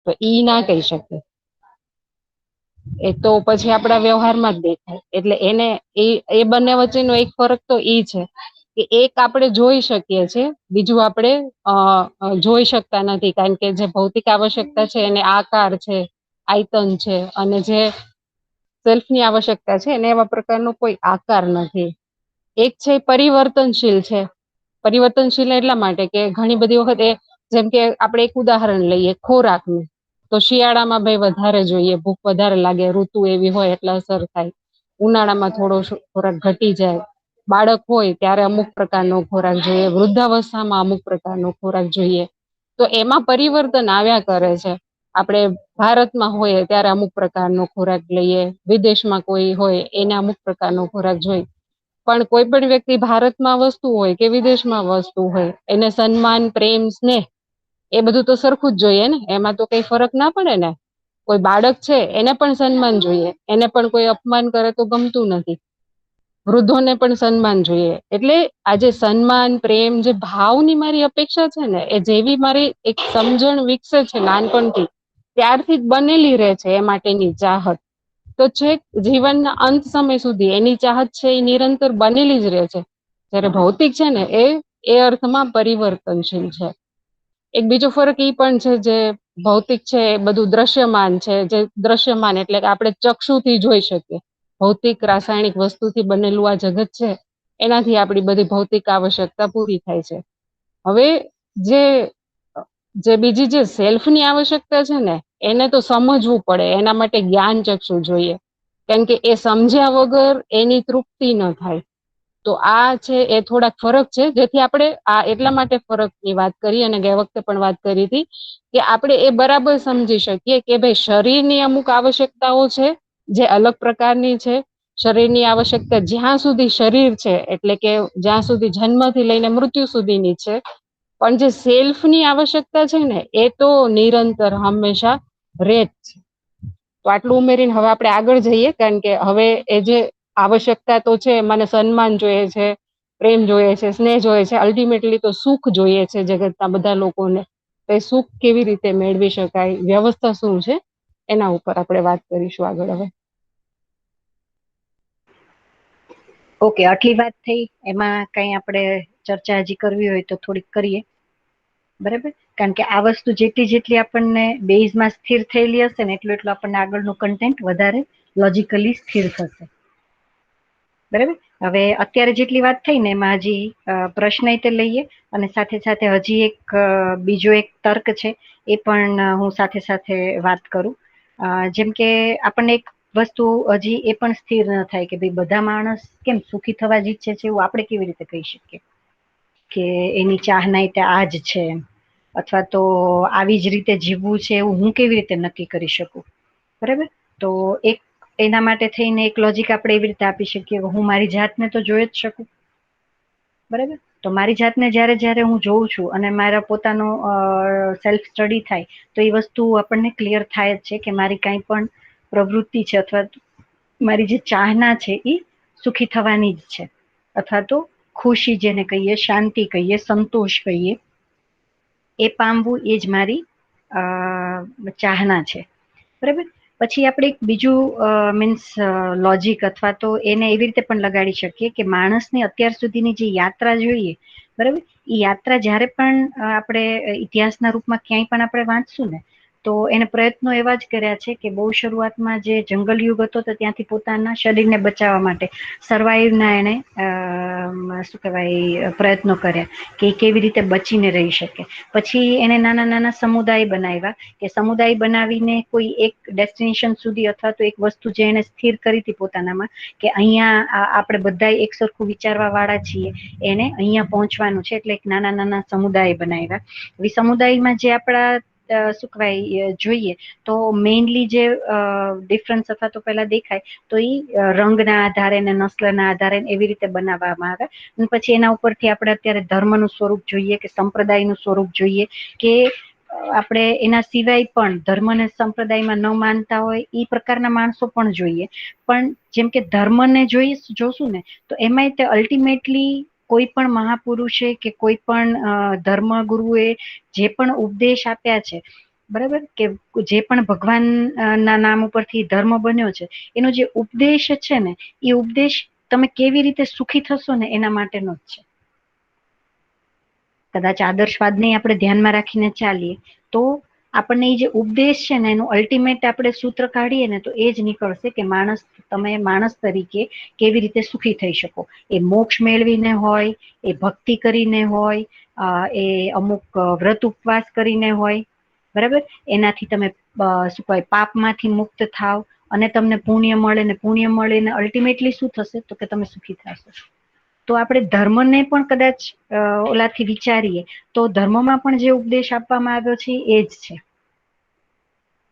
તો ઈ ના કહી શકે, એ તો પછી આપણા વ્યવહારમાં જ દેખાય. એટલે એને એ બંને વચ્ચેનો એક ફરક તો ઈ છે કે એક આપણે જોઈ શકીએ છીએ, બીજું આપણે જોઈ શકતા નથી, કારણ કે જે ભૌતિક આવશ્યકતા છે એને આકાર છે, આયતન છે, અને જે સેલ્ફની આવશ્યકતા છે એને એવા પ્રકારનો કોઈ આકાર નથી. એક છે પરિવર્તનશીલ છે. પરિવર્તનશીલ એટલા માટે કે ઘણી બધી વખત જેમ કે આપણે એક ઉદાહરણ લઈએ ખોરાકનું, તો શિયાળામાં ભાઈ વધારે જોઈએ, ભૂખ વધારે લાગે, ઋતુ એવી હોય એટલે અસર થાય. ઉનાળામાં થોડો ખોરાક ઘટી જાય. બાળક હોય ત્યારે અમુક પ્રકારનો ખોરાક જોઈએ, વૃદ્ધાવસ્થામાં અમુક પ્રકારનો ખોરાક જોઈએ. તો એમાં પરિવર્તન આવ્યા કરે છે. આપણે ભારતમાં હોય ત્યારે અમુક પ્રકારનો ખોરાક લઈએ, વિદેશમાં કોઈ હોય એને અમુક પ્રકારનો ખોરાક જોઈ. પણ કોઈ પણ વ્યક્તિ ભારતમાં વસતું હોય કે વિદેશમાં વસતું હોય, એને સન્માન, પ્રેમ, સ્નેહ એ બધું તો સરખું જ જોઈએ ને, એમાં તો કઈ ફરક ના પડે ને. કોઈ બાળક છે એને પણ સન્માન જોઈએ, એને પણ કોઈ અપમાન કરે તો ગમતું નથી. વૃદ્ધોને પણ સન્માન જોઈએ. એટલે આજે સન્માન, પ્રેમ, જે ભાવની મારી અપેક્ષા છે ને, એ જેવી મારી એક સમજણ વિકસે છે નાનપણથી, ત્યારથી જ બનેલી રહે છે એ માટેની ચાહત. તો છેક જીવનના અંત સમય સુધી એની ચાહત છે એ નિરંતર બનેલી જ રહે છે. જ્યારે ભૌતિક છે ને એ અર્થમાં પરિવર્તનશીલ છે. એક બીજો ફરક ઈ પણ છે, જે ભૌતિક છે એ બધું દ્રશ્યમાન છે. જે દ્રશ્યમાન એટલે કે આપણે ચક્ષુથી જોઈ શકીએ. ભૌતિક રાસાયણિક વસ્તુથી બનેલું આ જગત છે, એનાથી આપણી બધી ભૌતિક આવશ્યકતા પૂરી થાય છે. હવે જે બીજી જે સેલ્ફની આવશ્યકતા છે ને, એને તો સમજવું પડે, એના માટે જ્ઞાન ચક્ષુ જોઈએ. કેમ કે એ સમજ્યા વગર એની તૃપ્તિ ન થાય. તો આ છે એ થોડાક ફરક છે, જેથી આપણે આ એટલા માટે ફરકની વાત કરી, અને ગયા વખતે પણ વાત કરી હતી, કે આપણે એ બરાબર સમજી શકીએ કે ભાઈ શરીરની અમુક આવશ્યકતાઓ છે જે અલગ પ્રકારની છે. શરીરની આવશ્યકતા જ્યાં સુધી શરીર છે, એટલે કે જ્યાં સુધી જન્મથી લઈને મૃત્યુ સુધીની છે. પણ જે સેલ્ફની આવશ્યકતા છે ને, એ તો નિરંતર હંમેશા રહે જ છે. તો આટલું ઉમેરીને હવે આપણે આગળ જઈએ, કારણ કે હવે એ જે આવશ્યકતા તો છે, મને સન્માન જોઈએ છે, પ્રેમ જોઈએ છે, સ્નેહ જોઈએ છે, અલ્ટિમેટલી તો સુખ જોઈએ છે જગતના બધા લોકોને. એ સુખ કેવી રીતે મેળવી શકાય, વ્યવસ્થા શું છે, એના ઉપર આપણે વાત કરીશું આગળ હવે. ઓકે, આટલી વાત થઈ. એમાં કઈ આપણે ચર્ચા હજી કરવી હોય તો થોડીક કરીએ, બરાબર? કારણ કે આ વસ્તુ જેટલી જેટલી આપણને બેઝમાં સ્થિર થયેલી હશે ને, એટલું એટલું આપણને આગળનું કન્ટેન્ટ વધારે લોજિકલી સ્થિર થશે, બરાબર? હવે અત્યારે જેટલી વાત થઈ ને, એમાં હજી પ્રશ્ન તે લઈએ, અને સાથે સાથે હજી એક બીજો એક તર્ક છે, એ પણ હું સાથે સાથે વાત કરું. જેમ કે આપણને એક વસ્તુ હજી એ પણ સ્થિર ન થાય કે ભાઈ બધા માણસ કેમ સુખી થવા જ ઈચ્છે છે, એવું આપણે કેવી રીતે કહી શકીએ કે એની ચાહના તે આ જ છે, અથવા તો આવી જ રીતે જીવવું છે એવું હું કેવી રીતે નક્કી કરી શકું, બરાબર? તો એક એના માટે થઈને એક લોજિક આપણે એવી રીતે આપી શકીએ કે હું મારી જાતને તો જોઈ જ શકું, બરાબર? તો મારી જાતને જ્યારે હું જોઉં છું અને મારા પોતાનો સેલ્ફ સ્ટડી થાય, તો એ વસ્તુ આપણને ક્લિયર થાય જ છે કે મારી કાંઈ પણ પ્રવૃત્તિ છે અથવા મારી જે ચાહના છે એ સુખી થવાની જ છે, અથવા તો ખુશી જેને કહીએ, શાંતિ કહીએ, સંતોષ કહીએ, એ પામવું એ જ મારી ચાહના છે, બરાબર? પછી આપણે એક બીજું મીન્સ લોજિક અથવા તો એને એવી રીતે પણ લગાડી શકીએ કે માણસની અત્યાર સુધીની જે યાત્રા જોઈએ, બરાબર, એ યાત્રા જ્યારે પણ આપણે ઇતિહાસના રૂપમાં ક્યાંય પણ આપણે વાંચશું ને, તો એને પ્રયત્નો એવા જ કર્યા છે કે બહુ શરૂઆતમાં જે જંગલ યુગ હતો તો ત્યાંથી પોતાના શરીરને બચાવવા માટે સર્વાઈવના એને શું કહેવાય પ્રયત્નો કર્યા કે કેવી રીતે બચીને રહી શકે. પછી એને નાના નાના સમુદાય બનાવ્યા કે સમુદાય બનાવીને કોઈ એક ડેસ્ટિનેશન સુધી અથવા તો એક વસ્તુ જે એને સ્થિર કરી હતી પોતાનામાં કે અહીંયા આપણે બધા એક સરખું વિચારવા વાળા છીએ, એને અહીંયા પહોંચવાનું છે, એટલે એક નાના નાના સમુદાય બનાવ્યા. એ સમુદાયમાં જે આપણા શું કહેવાય જોઈએ તો મેઇનલી જે ડિફરન્સ અથવા તો પેલા દેખાય તો એ રંગના આધારે ને નસ્લના આધારે એવી રીતે બનાવવામાં આવે, અને પછી એના ઉપરથી આપણે અત્યારે ધર્મનું સ્વરૂપ જોઈએ કે સંપ્રદાયનું સ્વરૂપ જોઈએ કે આપણે એના સિવાય પણ ધર્મને સંપ્રદાયમાં ન માનતા હોય એ પ્રકારના માણસો પણ જોઈએ. પણ જેમ કે ધર્મને જોશું ને તો એમાંય તે અલ્ટિમેટલી કોઈ પણ મહાપુરુષે કે કોઈ પણ ધર્મ ગુરુએ જે પણ ઉપદેશ આપ્યા છે બરાબર, કે જે પણ ભગવાન ના નામ ઉપરથી ધર્મ બન્યો છે એનો જે ઉપદેશ છે ને, એ ઉપદેશ તમે કેવી રીતે સુખી થશો ને એના માટેનો જ છે. કદાચ આદર્શવાદને આપણે ધ્યાનમાં રાખીને ચાલીએ તો આપણને એ જે ઉપદેશ છે ને એનું અલ્ટિમેટ આપણે સૂત્ર કાઢીએ ને તો એ જ નીકળશે કે તમે માણસ તરીકે કેવી રીતે સુખી થઈ શકો. એ મોક્ષ મેળવીને હોય, એ ભક્તિ કરીને હોય, એ અમુક વ્રત ઉપવાસ કરીને હોય, બરાબર, એનાથી તમે શું કહેવાય પાપમાંથી મુક્ત થાવ અને તમને પુણ્ય મળે, ને પુણ્ય મળે ને અલ્ટિમેટલી શું થશે તો કે તમે સુખી થશો. તો આપણે ધર્મને પણ કદાચ ઓલાથી વિચારીએ તો ધર્મમાં પણ જે ઉપદેશ આપવામાં આવ્યો છે એ જ છે.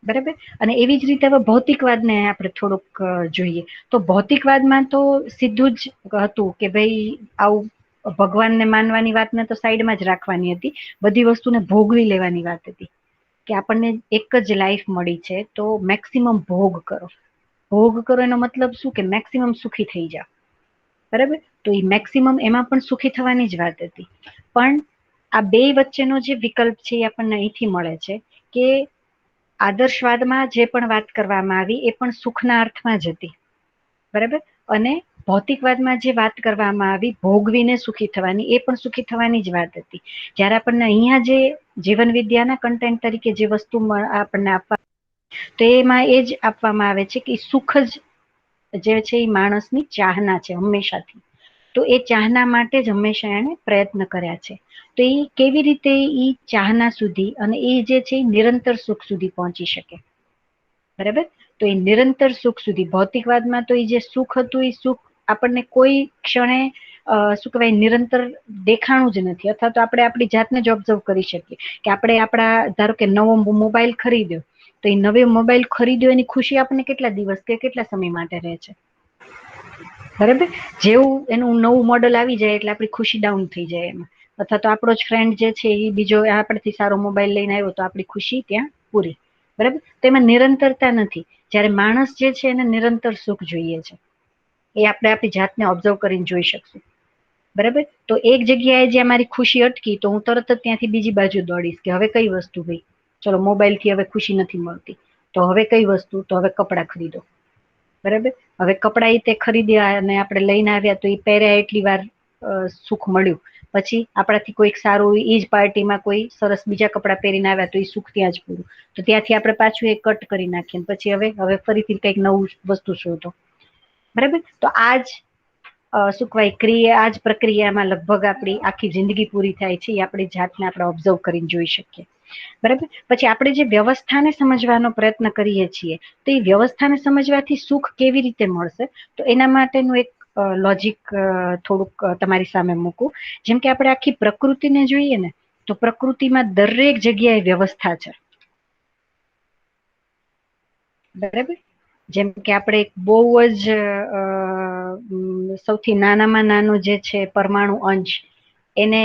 બરાબર, અને એવી જ રીતે હવે ભૌતિકવાદને આપણે થોડુંક જોઈએ તો ભૌતિકવાદમાં તો સીધું જ હતું કે ભાઈ આવું ભગવાનને માનવાની વાતને તો સાઈડમાં જ રાખવાની હતી, બધી વસ્તુને ભોગવી લેવાની વાત હતી કે આપણને એક જ લાઈફ મળી છે તો મેક્સિમમ ભોગ કરો. ભોગ કરો એનો મતલબ શું કે મેક્સિમમ સુખી થઈ જાવ. બરાબર, તો એ મેક્સિમમ એમાં પણ સુખી થવાની જ વાત હતી. પણ આ બે વચ્ચેનો જે વિકલ્પ છે એ આપણને અહીંથી મળે છે કે આદર્શવાદમાં જે પણ વાત કરવામાં આવી એ પણ સુખના અર્થમાં જ હતી. બરાબર, અને ભૌતિકવાદમાં જે વાત કરવામાં આવી ભોગવીને સુખી થવાની, એ પણ સુખી થવાની જ વાત હતી. જયારે આપણને અહીંયા જે જીવન વિદ્યાના કન્ટેન્ટ તરીકે જે વસ્તુ આપણને આપવા તો એમાં એ જ આપવામાં આવે છે કે સુખ જ જે છે એ માણસની ચાહના છે હંમેશાથી. તો એ ચાહના માટે જ હંમેશા એને પ્રયત્ન કર્યા છે. તો એ કેવી રીતે એ ચાહના સુધી અને એ જે છે નિરંતર સુખ સુધી પહોંચી શકે. બરાબર, તો એ નિરંતર સુખ સુધી ભૌતિકવાદમાં તો એ જે સુખ હતું એ સુખ આપણને કોઈ ક્ષણે શું કહેવાય નિરંતર દેખાણું જ નથી. અથવા તો આપણે આપણી જાતને જ ઓબ્ઝર્વ કરી શકીએ કે આપણે આપણા ધારો કે નવો મોબાઈલ ખરીદ્યો તો એ નવો મોબાઈલ ખરીદ્યો એની ખુશી આપણને કેટલા દિવસ કે કેટલા સમય માટે રહે છે. બરાબર, જેવું એનું નવું મોડલ આવી જાય એટલે આપણી ખુશી ડાઉન થઈ જાય એમાં. અથવા તો આપણો જ ફ્રેન્ડ જે છે એ બીજો આપણેથી સારો મોબાઈલ લઈને આવ્યો તો આપણી ખુશી ત્યાં પૂરી. બરાબર, તો એમાં નિરંતરતા નથી. જ્યારે માણસ જે છે એને નિરંતર સુખ જોઈએ છે. એ આપણે આપણી જાતને ઓબ્ઝર્વ કરીને જોઈ શકશું. બરાબર, તો એક જગ્યાએ જ્યાં મારી ખુશી અટકી તો હું તરત જ ત્યાંથી બીજી બાજુ દોડીશ કે હવે કઈ વસ્તુ ભાઈ, ચલો મોબાઈલ થી હવે ખુશી નથી મળતી તો હવે કઈ વસ્તુ, તો હવે કપડાં ખરીદો. બરાબર, હવે કપડાં તે ખરીદ્યા અને આપણે લઈને આવ્યા તો એ પહેર્યા એટલી વાર સુખ મળ્યું, પછી આપણાથી કોઈક સારું એ જ પાર્ટીમાં કોઈ સરસ બીજા કપડાં પહેરીને આવ્યા તો એ સુખ ત્યાં જ પૂરું. તો ત્યાંથી આપણે પાછું એ કટ કરી નાખીએ પછી હવે ફરીથી કંઈક નવું વસ્તુ શોધો. બરાબર, તો આજ શું કહેવાય આ જ પ્રક્રિયામાં લગભગ આપણી આખી જિંદગી પૂરી થાય છે. એ આપણી જાતને આપણે ઓબ્ઝર્વ કરીને જોઈ શકીએ. બરાબર, પછી આપણે જે વ્યવસ્થાને સમજવાનો પ્રયત્ન કરીએ છીએ તો એ વ્યવસ્થાને સમજવાથી સુખ કેવી રીતે મળશે તો એના માટેનું એક લોજિક થોડુંક તમારી સામે મૂકું. જેમ કે આપણે આખી પ્રકૃતિને જોઈએ ને તો પ્રકૃતિમાં દરેક જગ્યાએ વ્યવસ્થા છે. બરાબર, જેમ કે આપણે બહુ જ સૌથી નાનામાં નાનો જે છે પરમાણુ અંશ, એને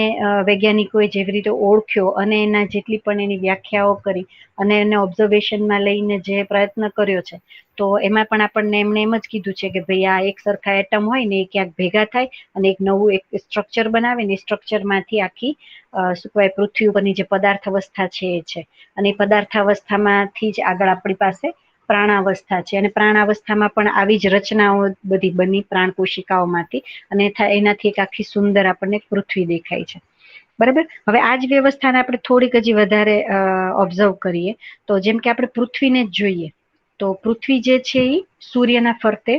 વૈજ્ઞાનિકોએ જેવી રીતે ઓળખ્યો અને એના જેટલી પણ એની વ્યાખ્યાઓ કરી અને એને ઓબ્ઝર્વેશનમાં લઈને જે પ્રયત્ન કર્યો છે તો એમાં પણ આપણને એમણે એમ જ કીધું છે કે ભાઈ આ એક સરખા એટમ હોય ને એ ક્યાંક ભેગા થાય અને એક નવું એક સ્ટ્રક્ચર બનાવે ને એ સ્ટ્રક્ચર માંથી આખી શું કહેવાય પૃથ્વી ઉપરની જે પદાર્થ અવસ્થા છે એ છે. અને એ પદાર્થ અવસ્થામાંથી જ આગળ આપણી પાસે પ્રાણાવસ્થા છે. અને પ્રાણાવસ્થામાં પણ આવી જ રચનાઓ બધી બની પ્રાણ કોશિકાઓમાંથી અને એનાથી એક આખી સુંદર આપણને પૃથ્વી દેખાય છે. બરાબર, હવે આ જ વ્યવસ્થાને આપણે થોડીક હજી વધારે ઓબ્ઝર્વ કરીએ તો જેમ કે આપણે પૃથ્વીને જ જોઈએ તો પૃથ્વી જે છે એ સૂર્યના ફરતે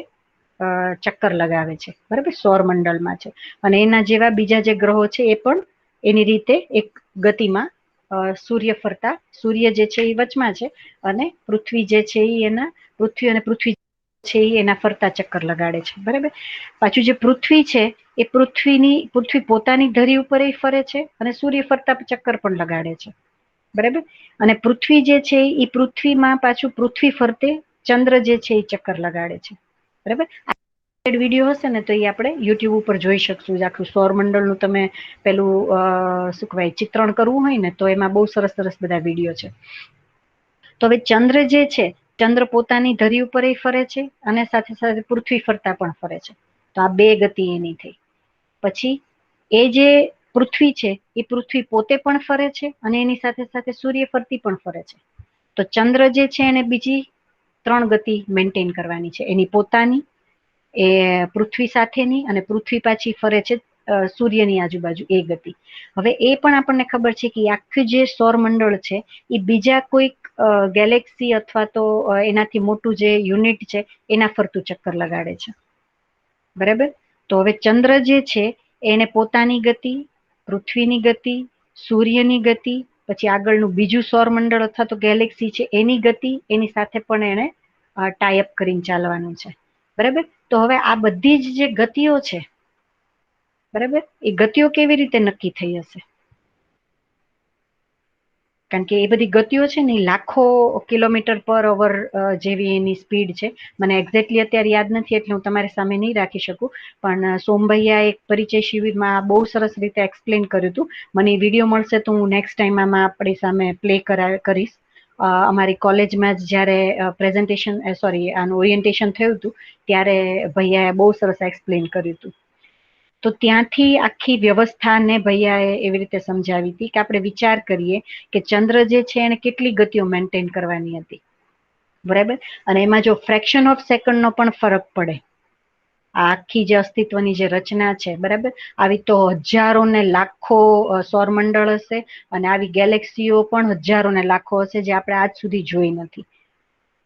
ચક્કર લગાવે છે. બરાબર, સૌરમંડળમાં છે અને એના જેવા બીજા જે ગ્રહો છે એ પણ એની રીતે એક ગતિમાં સૂર્ય ફરતા, સૂર્ય જે છે એ વચમાં છે અને પૃથ્વી જે છે પૃથ્વી છે એ એના ફરતા ચક્કર લગાડે છે. બરાબર, પાછું જે પૃથ્વી છે એ પૃથ્વી પોતાની ધરી ઉપર ફરે છે અને સૂર્ય ફરતા ચક્કર પણ લગાડે છે. બરાબર, અને પૃથ્વી જે છે એ પૃથ્વીમાં પાછું પૃથ્વી ફરતે ચંદ્ર જે છે એ ચક્કર લગાડે છે. બરાબર, વિડીયો હશે ને તો એ આપણે યુટ્યુબ ઉપર જોઈ શકશું. આખું સૌરમંડળનું તમે પેલું શું કહેવાય ચિત્રણ કરવું હોય ને તો એમાં બહુ સરસ સરસ બધા વિડીયો છે. તો હવે ચંદ્ર જે છે, ચંદ્ર પોતાની ધરી ઉપર ફરે છે અને સાથે સાથે પૃથ્વી ફરતા પણ ફરે છે. તો આ બે ગતિ એની થઈ. પછી એ જે પૃથ્વી છે એ પૃથ્વી પોતે પણ ફરે છે અને એની સાથે સાથે સૂર્ય ફરતી પણ ફરે છે. તો ચંદ્ર જે છે એને બીજી 3 ગતિ મેન્ટેન કરવાની છે, એની પોતાની, એ પૃથ્વી સાથેની, અને પૃથ્વી પાછી ફરે છે સૂર્યની આજુબાજુ, એ ગતિ. હવે એ પણ આપણને ખબર છે કે આખું જે સૌરમંડળ છે એ બીજા કોઈક ગેલેક્સી અથવા તો એનાથી મોટું જે યુનિટ છે એના ફરતું ચક્કર લગાડે છે. બરાબર. તો હવે ચંદ્ર જે છે એને પોતાની ગતિ, પૃથ્વીની ગતિ, સૂર્યની ગતિ, પછી આગળનું બીજું સૌરમંડળ અથવા તો ગેલેક્સી છે એની ગતિ, એની સાથે પણ એને ટાઈઅપ કરીને ચાલવાનું છે. બરાબર. તો હવે આ બધી જ જે ગતિઓ છે, બરાબર, એ ગતિઓ કેવી રીતે નક્કી થઈ હશે? કારણ કે એ બધી ગતિઓ છે ને લાખો કિલોમીટર પર અવર જેવી એની સ્પીડ છે. મને એક્ઝેક્ટલી અત્યારે યાદ નથી એટલે હું તમારી સામે નહીં રાખી શકું, પણ સોમભૈયા એક પરિચય શિબિરમાં બહુ સરસ રીતે એક્સપ્લેન કર્યું હતું. મને એ વિડીયો મળશે તો હું નેક્સ્ટ ટાઈમ આમાં આપણી સામે પ્લે કરીશ. અમારી કોલેજમાં જ જ્યારે પ્રેઝન્ટેશન આનું ઓરિએન્ટેશન થયું હતું ત્યારે ભૈયાએ બહુ સરસ એક્સપ્લેન કર્યું હતું. તો ત્યાંથી આખી વ્યવસ્થાને ભૈયાએ એવી રીતે સમજાવી હતી કે આપણે વિચાર કરીએ કે ચંદ્ર જે છે એને કેટલી ગતિઓ મેન્ટેન કરવાની હતી. બરાબર. અને એમાં જો ફ્રેક્શન ઓફ સેકન્ડનો પણ ફરક પડે, આ આખી જે અસ્તિત્વની જે રચના છે, બરાબર, આવી તો હજારો ને લાખો સૌરમંડળ હશે, અને આવી ગેલેક્સીઓ પણ હજારો ને લાખો હશે જે આપણે આજ સુધી જોઈ નથી.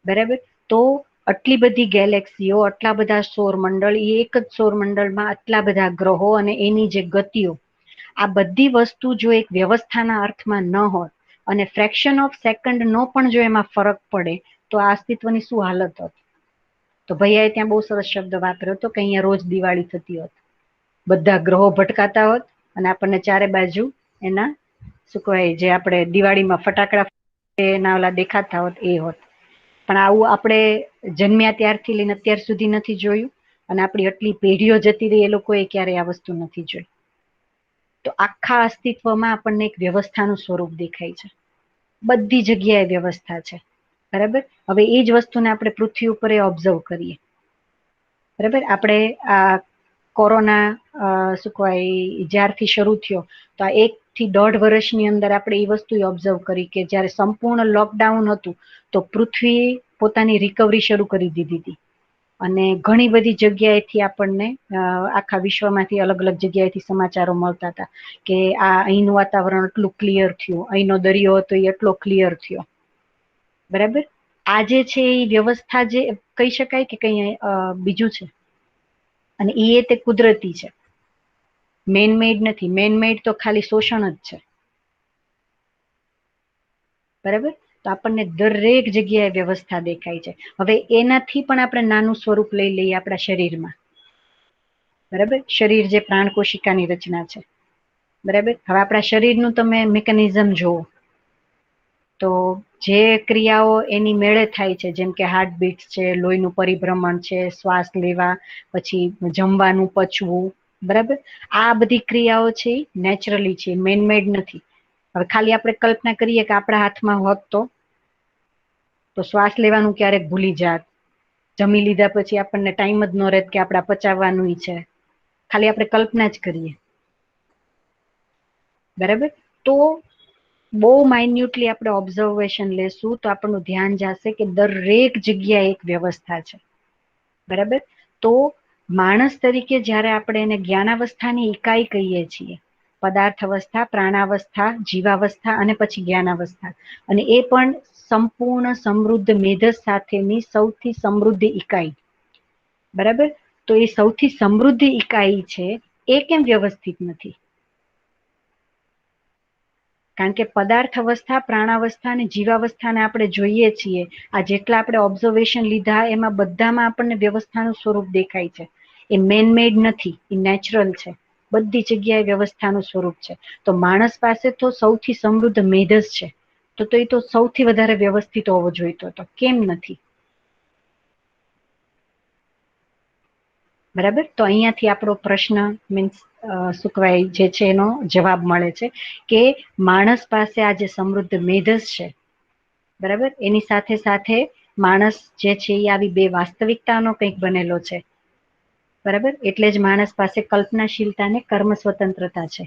બરાબર. તો આટલી બધી ગેલેક્સીઓ, આટલા બધા સૌરમંડળ, એ એક જ સૌરમંડળમાં આટલા બધા ગ્રહો અને એની જે ગતિઓ, આ બધી વસ્તુ જો એક વ્યવસ્થાના અર્થમાં ન હોય અને ફ્રેક્શન ઓફ સેકન્ડ નો પણ જો એમાં ફરક પડે તો આ અસ્તિત્વની શું હાલત હોત? તો ભૈયાએ ત્યાં બહુ સરસ શબ્દ વાપર્યો હતો કે અહીંયા રોજ દિવાળી થતી હોત, બધા ગ્રહો ભટકાતા હોત અને આપણને ચારે બાજુ એના શું કહેવાય જે આપણે દિવાળીમાં ફટાકડા એના ઓલા દેખાતા હોત એ હોત. પણ આવું આપણે જન્મ્યા ત્યારથી લઈને અત્યાર સુધી નથી જોયું, અને આપણી આટલી પેઢીઓ જતી રહી એ લોકોએ ક્યારેય આ વસ્તુ નથી જોઈ. તો આખા અસ્તિત્વમાં આપણને એક વ્યવસ્થાનું સ્વરૂપ દેખાય છે. બધી જગ્યાએ વ્યવસ્થા છે. બરાબર. હવે એ જ વસ્તુને આપણે પૃથ્વી ઉપર ઓબ્ઝર્વ કરીએ. બરાબર. આપણે આ કોરોના શું કહેવાય જ્યારથી શરૂ થયો તો આ 1 થી 1.5 વર્ષની અંદર આપણે એ વસ્તુ ઓબ્ઝર્વ કરી કે જ્યારે સંપૂર્ણ લોકડાઉન હતું તો પૃથ્વી પોતાની રિકવરી શરૂ કરી દીધી હતી, અને ઘણી બધી જગ્યાએથી આપણને આખા વિશ્વમાંથી અલગ અલગ જગ્યાએથી સમાચારો મળતા હતા કે આ અહીંનું વાતાવરણ એટલું ક્લિયર થયું, અહીંનો દરિયો હતો એ એટલો ક્લિયર થયો. બરાબર. આ જે છે એ વ્યવસ્થા જે કહી શકાય કે કંઈ બીજું છે, અને તે કુદરતી છે, મેનમેડ નથી. મેનમેડ તો ખાલી શોષણ જ છે. બરાબર. તો આપણને દરેક જગ્યાએ વ્યવસ્થા દેખાય છે. હવે એનાથી પણ આપણે નાનું સ્વરૂપ લઈ લઈએ આપણા શરીરમાં. બરાબર. શરીર જે પ્રાણકોશિકાની રચના છે. બરાબર. હવે આપણા શરીરનું તમે મિકેનિઝમ જુઓ તો જે ક્રિયાઓ એની મેળે થાય છે, જેમ કે હાર્ટબીટ છે, લોહીનું પરિભ્રમણ છે, શ્વાસ લેવા, પછી જમવાનું પચવું, બરાબર, આ બધી ક્રિયાઓ છે નેચરલી છે, મેનમેડ નથી. હવે ખાલી આપણે કલ્પના કરીએ કે આપણા હાથમાં હોત તો શ્વાસ લેવાનું ક્યારેક ભૂલી જાત, જમી લીધા પછી આપણને ટાઈમ જ ન રહેત કે આપણા પચાવવાનું છે. ખાલી આપણે કલ્પના જ કરીએ. બરાબર. તો બહુ માઇન્યુટલી આપણે ઓબ્ઝર્વેશન લેશું તો આપણનું ધ્યાન જશે કે દરેક જગ્યાએ એક વ્યવસ્થા છે. બરાબર. તો માણસ તરીકે જ્યારે આપણે એને જ્ઞાનાવસ્થાની ઇકાઈ કહીએ છીએ, પદાર્થ અવસ્થા, પ્રાણાવસ્થા, જીવાવસ્થા અને પછી જ્ઞાનાવસ્થા, અને એ પણ સંપૂર્ણ સમૃદ્ધ મેધસ સાથેની સૌથી સમૃદ્ધ ઇકાઈ. બરાબર. તો એ સૌથી સમૃદ્ધ ઇકાઈ છે એ કેમ વ્યવસ્થિત નથી? કારણ કે પદાર્થ અવસ્થા, પ્રાણાવસ્થા અને જીવાવસ્થાને આપણે જોઈએ છીએ, આ જેટલા આપણે ઓબ્ઝર્વેશન લીધા એમાં બધામાં આપણને વ્યવસ્થાનું સ્વરૂપ દેખાય છે. એ મેનમેડ નથી, એ નેચરલ છે. બધી જગ્યાએ વ્યવસ્થાનું સ્વરૂપ છે. તો માણસ પાસે તો સૌથી સમૃદ્ધ મેધસ છે, તો એ તો સૌથી વધારે વ્યવસ્થિત હોવો જોઈતો હતો, કેમ નથી? બરાબર. તો અહીંયાથી આપણો પ્રશ્ન મીન્સ શું કહેવાય જે છે એનો જવાબ મળે છે કે માણસ પાસે આ જે સમૃદ્ધ મેધસ છે, બરાબર, એની સાથે સાથે માણસ જે છે એ આવી બે વાસ્તવિકતાનો કંઈક બનેલો છે. બરાબર. એટલે જ માણસ પાસે કલ્પનાશીલતા ને કર્મ સ્વતંત્રતા છે.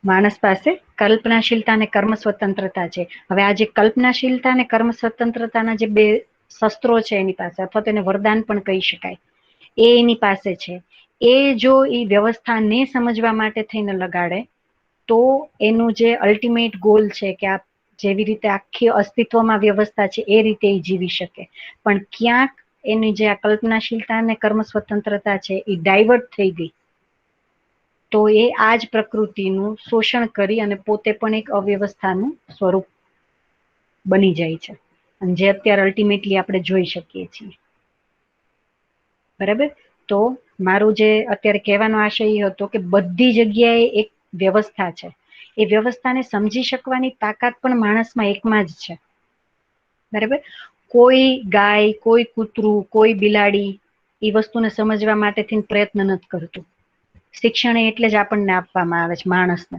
માણસ પાસે કલ્પનાશીલતા અને કર્મ સ્વતંત્રતા છે. હવે આ જે કલ્પનાશીલતા અને કર્મ સ્વતંત્રતાના જે બે શસ્ત્રો છે એની પાસે, અથવા તેને વરદાન પણ કહી શકાય, એ એની પાસે છે. એ જો એ વ્યવસ્થાને સમજવા માટે થઈને લગાડે તો એનું જે અલ્ટિમેટ ગોલ છે કે આ જેવી રીતે આખી અસ્તિત્વમાં વ્યવસ્થા છે એ રીતે એ જીવી શકે, પણ ક્યાંક એની જે આ કલ્પનાશીલતા અને કર્મ સ્વતંત્રતા છે એ ડાયવર્ટ થઈ ગઈ તો એ આ જ પ્રકૃતિનું શોષણ કરી અને પોતે પણ એક અવ્યવસ્થાનું સ્વરૂપ બની જાય છે, અને જે અત્યારે અલ્ટિમેટલી આપણે જોઈ શકીએ છીએ. બરાબર. તો મારું જે અત્યારે કહેવાનો આશય એ હતો કે બધી જગ્યાએ એક વ્યવસ્થા છે, એ વ્યવસ્થાને સમજી શકવાની તાકાત પણ માણસમાં એકમાં જ છે. બરાબર. કોઈ ગાય, કોઈ કૂતરું, કોઈ બિલાડી એ વસ્તુને સમજવા માટેથી પ્રયત્ન નથી કરતું. શિક્ષણ એટલે જ આપણને આપવામાં આવે છે માણસને.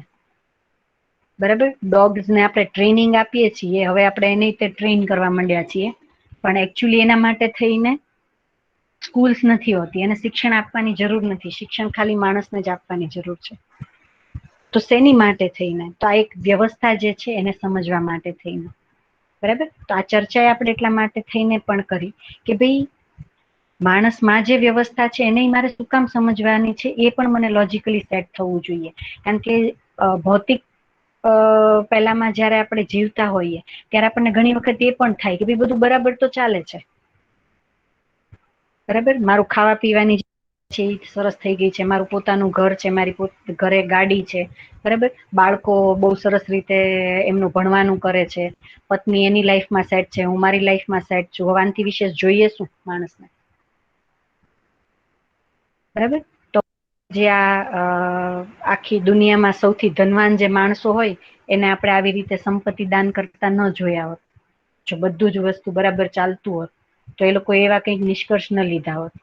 બરાબર. ડોગ્સને આપણે ટ્રેનિંગ આપીએ છીએ, હવે આપણે એની રીતે ટ્રેન કરવા માંડ્યા છીએ, પણ એકચ્યુઅલી એના માટે થઈને સ્કૂલ્સ નથી હોતી, એને શિક્ષણ આપવાની જરૂર નથી. શિક્ષણ ખાલી માણસને જ આપવાની જરૂર છે. તો શેની માટે થઈને? તો આ એક વ્યવસ્થા જે છે એને સમજવા માટે થઈને. બરાબર. તો આ ચર્ચા આપણે એટલા માટે થઈને પણ કરી કે ભાઈ માણસમાં જે વ્યવસ્થા છે એને મારે શું કામ સમજવાની છે, એ પણ મને લોજિકલી સેટ થવું જોઈએ. કારણ કે ભૌતિક પહેલામાં જયારે આપણે જીવતા હોઈએ ત્યારે આપણને ઘણી વખત એ પણ થાય કે ભાઈ બધું બરાબર તો ચાલે છે. બરાબર. મારું ખાવા પીવાની છે સરસ થઈ ગઈ છે, મારું પોતાનું ઘર છે, મારી ઘરે ગાડી છે. બરાબર. બાળકો બહુ સરસ રીતે એમનું ભણવાનું કરે છે, પત્ની એની લાઈફમાં સેટ છે, હું મારી લાઈફમાં સેટ છું. હવે આનાથી વિશેષ જોઈએ શું માણસને? બરાબર. તો જે આ આખી દુનિયામાં સૌથી ધનવાન જે માણસો હોય એને આપણે આવી રીતે સંપત્તિ દાન કરતા ન જોયા હોત. જો બધું જ વસ્તુ બરાબર ચાલતું હોત તો એ લોકો એવા કંઈક નિષ્કર્ષ ન લીધા હોત.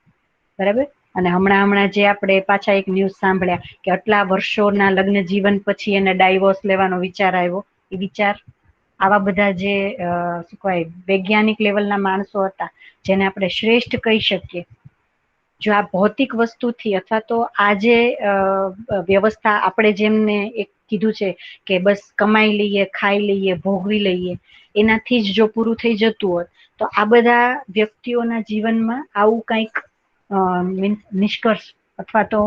બરાબર. અને હમણાં જે આપણે પાછા એક ન્યૂઝ સાંભળ્યા કે આટલા વર્ષોના લગ્ન જીવન પછી એને ડાયવોર્સ લેવાનો વિચાર આવ્યો. એ વિચાર આવા બધા જે શું કહેવાય વૈજ્ઞાનિક લેવલના માણસો હતા, જેને આપણે શ્રેષ્ઠ કહી શકીએ, જો આ ભૌતિક વસ્તુથી અથવા તો આ જે વ્યવસ્થા આપણે જેમને એક કીધું છે કે બસ કમાઈ લઈએ, ખાઈ લઈએ, ભોગવી લઈએ, એનાથી જ જો પૂરું થઈ જતું હોત તો આ બધા વ્યક્તિઓના જીવનમાં આવું કંઈક મીન્સ નિષ્કર્ષ અથવા તો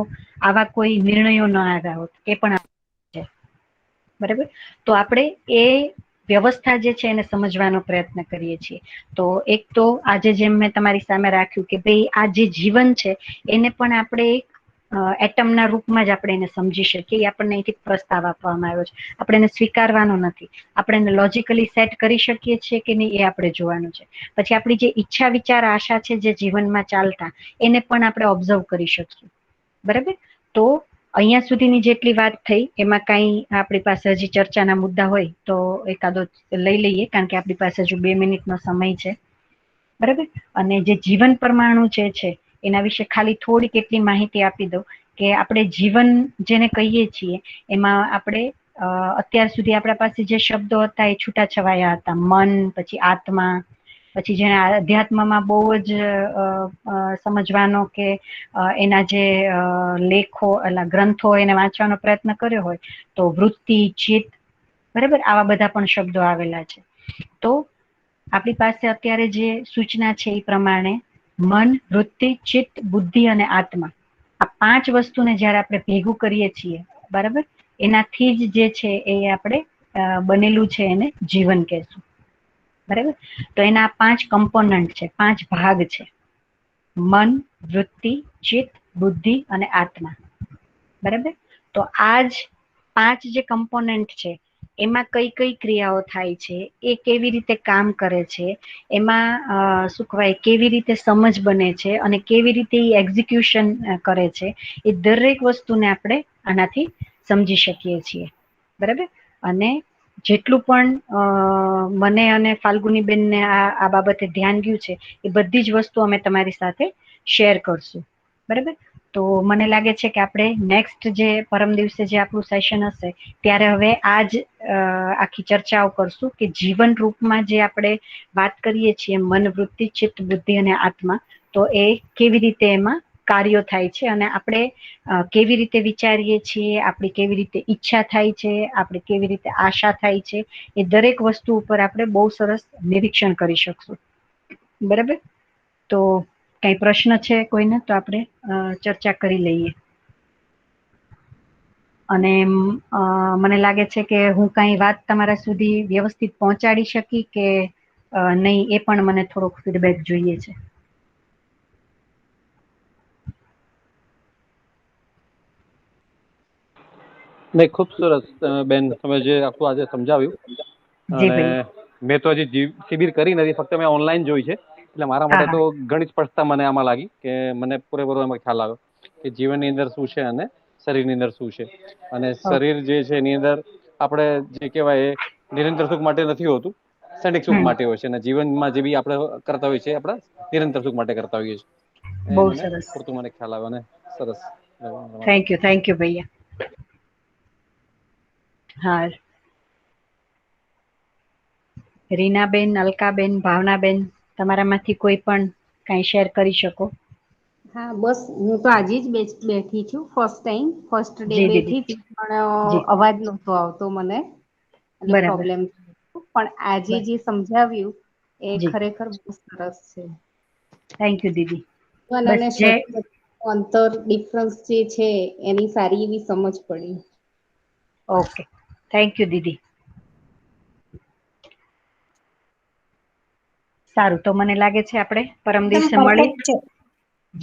આવા કોઈ નિર્ણયો ન આવ્યા હોત. એ પણ છે. બરાબર. તો આપણે એ વ્યવસ્થા જે છે એને સમજવાનો પ્રયત્ન કરીએ છીએ. તો એક તો આજે જેમ મેં તમારી સામે રાખ્યું કે ભાઈ આ જે જીવન છે એને પણ આપણે એટમના રૂપમાં જ આપણે એને સમજી શકીએ. એ આપણને અહીંથી પ્રસ્તાવ આપવામાં આવ્યો છે, આપણે એને સ્વીકારવાનો નથી. આપણે એને લોજિકલી સેટ કરી શકીએ છીએ કે નહીં એ આપણે જોવાનું છે. પછી આપણી જે ઈચ્છા, વિચાર, આશા છે જે જીવનમાં ચાલતા, એને પણ આપણે ઓબ્ઝર્વ કરી શકીએ. બરાબર. તો અહીંયા સુધીની જેટલી વાત થઈ એમાં કાંઈ આપણી પાસે હજી ચર્ચાના મુદ્દા હોય તો એકાદો લઈ લઈએ, કારણ કે આપણી પાસે હજુ 2 મિનિટનો સમય છે. બરાબર. અને જે જીવન પરમાણુ જે છે એના વિશે ખાલી થોડીક એટલી માહિતી આપી દઉં કે આપણે જીવન જેને કહીએ છીએ એમાં આપણે અત્યાર સુધી આપણા પાસે જે શબ્દો હતા એ છૂટાછવાયા હતા. મન, પછી આત્મા, પછી જેને અધ્યાત્મમાં બહુ જ સમજવાનો કે એના જે લેખો એટલે ગ્રંથો એને વાંચવાનો પ્રયત્ન કર્યો હોય તો વૃત્તિ, ચિત્ત, બરાબર, આવા બધા પણ શબ્દો આવેલા છે. તો આપણી પાસે અત્યારે જે સૂચના છે એ પ્રમાણે મન, વૃત્તિ, ચિત્ત, બુદ્ધિ અને આત્મા, આ 5 વસ્તુને જયારે આપણે ભેગું કરીએ છીએ, બરાબર, એનાથી જ જે છે એ આપણે બનેલું છે એને જીવન કહેશું. બરાબર. તો એના 5 કમ્પોનન્ટ છે, 5 ભાગ છે: મન, વૃત્તિ, ચિત્ત, બુદ્ધિ અને આત્મા. બરાબર. તો આ જ 5 જે કમ્પોનન્ટ છે એમાં કઈ કઈ ક્રિયાઓ થાય છે, એ કેવી રીતે કામ કરે છે, એમાં શું કહેવાય કેવી રીતે સમજ બને છે અને કેવી રીતે એ એક્ઝિક્યુશન કરે છે, એ દરેક વસ્તુને આપણે આનાથી સમજી શકીએ છીએ. બરાબર. અને જેટલું પણ મને અને ફાલ્ગુનીબેનને આ બાબતે ધ્યાન ગયું છે એ બધી જ વસ્તુ અમે તમારી સાથે શેર કરશું. બરાબર. તો મને લાગે છે કે આપણે નેક્સ્ટ જે પરમ દિવસે જે આપણું સેશન હશે ત્યારે હવે આ જ આખી ચર્ચાઓ કરશું કે જીવન રૂપમાં જે આપણે વાત કરીએ છીએ મન, વૃત્તિ, ચિત્ત, બુદ્ધિ અને આત્મા, તો એ કેવી રીતે એમાં કાર્યો થાય છે અને આપણે કેવી રીતે વિચારીએ છીએ, આપણી કેવી રીતે ઈચ્છા થાય છે, આપણે કેવી રીતે આશા થાય છે, એ દરેક વસ્તુ ઉપર આપણે બહુ સરસ નિરીક્ષણ કરી શકશું. બરાબર? તો કઈ પ્રશ્ન છે કોઈને તો આપણે ચર્ચા કરી લઈએ. અને મને લાગે છે કે હું કઈ વાત તમારા સુધી વ્યવસ્થિત પહોંચાડી શકી કે નહીં, એ પણ મને થોડોક ફીડબેક જોઈએ છે. નહીં, ખૂબ સરસ બેન, તમે જે આખું આજે સમજાવ્યું. જી અને ભાઈ. મેં તો હજી શિબિર કરી નથી, ફક્ત મેં ઓનલાઈન જોઈ છે. એટલે મારા માટે તો ઘણી સ્પષ્ટતા મને આમાં લાગી કે મને પૂરેપૂરો એમાં ખ્યાલ આવ્યો કે જીવનની અંદર શું છે અને શરીરની અંદર શું છે. અને શરીર જે છે એની અંદર આપણે જે કહેવાય એ નિરંતર સુખ માટે નથી હોતું, ક્ષણિક સુખ માટે હોય છે. અને જીવનમાં જે બી આપણે કરતા હોઈએ છીએ આપણે નિરંતર સુખ માટે કરતા હોઈએ છીએ. એ બહુ મને સરસ. પૂરતું મને ખ્યાલ આવ્યો. અને સરસ. થેન્ક યુ ભૈયા. હા, રીનાબેન, અલકાબેન, ભાવનાબેન, તમારામાંથી કોઈ પણ કઈ શેર કરી શકો. હા, બસ હું તો આજે જ બેઠી છું. ફર્સ્ટ ડે જી દીદી. બેઠી હતી, પણ જી. અવાજ નહોતો આવતો મને, એટલે બરાબર. પ્રોબ્લેમ. પણ આજે જે સમજાવ્યું એ જી. ખરેખર બહુ સરસ છે. થેન્ક યુ દીદી. બસ અને જય. શરીર અંતર ડિફરન્સ જે છે એની સારી એવી સમજ પડી. ઓકે, થેન્ક યુ દીદી. સારું, તો મને લાગે છે આપણે પરમ એકદમ દિવસે મળી. પરફેક્ટ છે.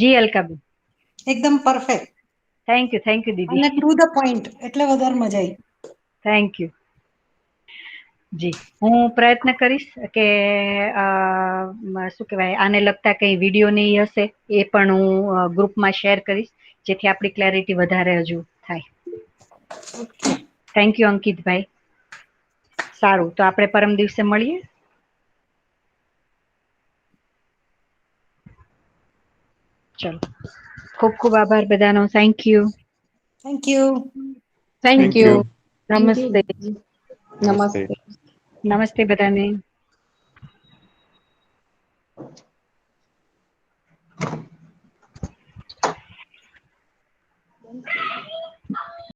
જી અલકાબેન. એકદમ પરફેક્ટ થેન્ક યુ દીદી. અને ટુ ધ પોઈન્ટ, એટલે વધારે મજા આવી. Thank you. જી, હું પ્રયત્ન કરીશ કે શું કહેવાય, આને લગતા કઈ વિડીયો નહીં હશે એ પણ હું ગ્રુપમાં શેર કરીશ, જેથી આપણી ક્લેરિટી વધારે હજુ થાય. થેન્ક યુ અંકિતભાઈ. સારું, તો આપણે પરમ દિવસે મળીએ. ચલો, ખૂબ ખૂબ આભાર બધાનો. Thank you. Thank you. Thank you. Thank you. નમસ્તે. નમસ્તે. નમસ્તે બધાને.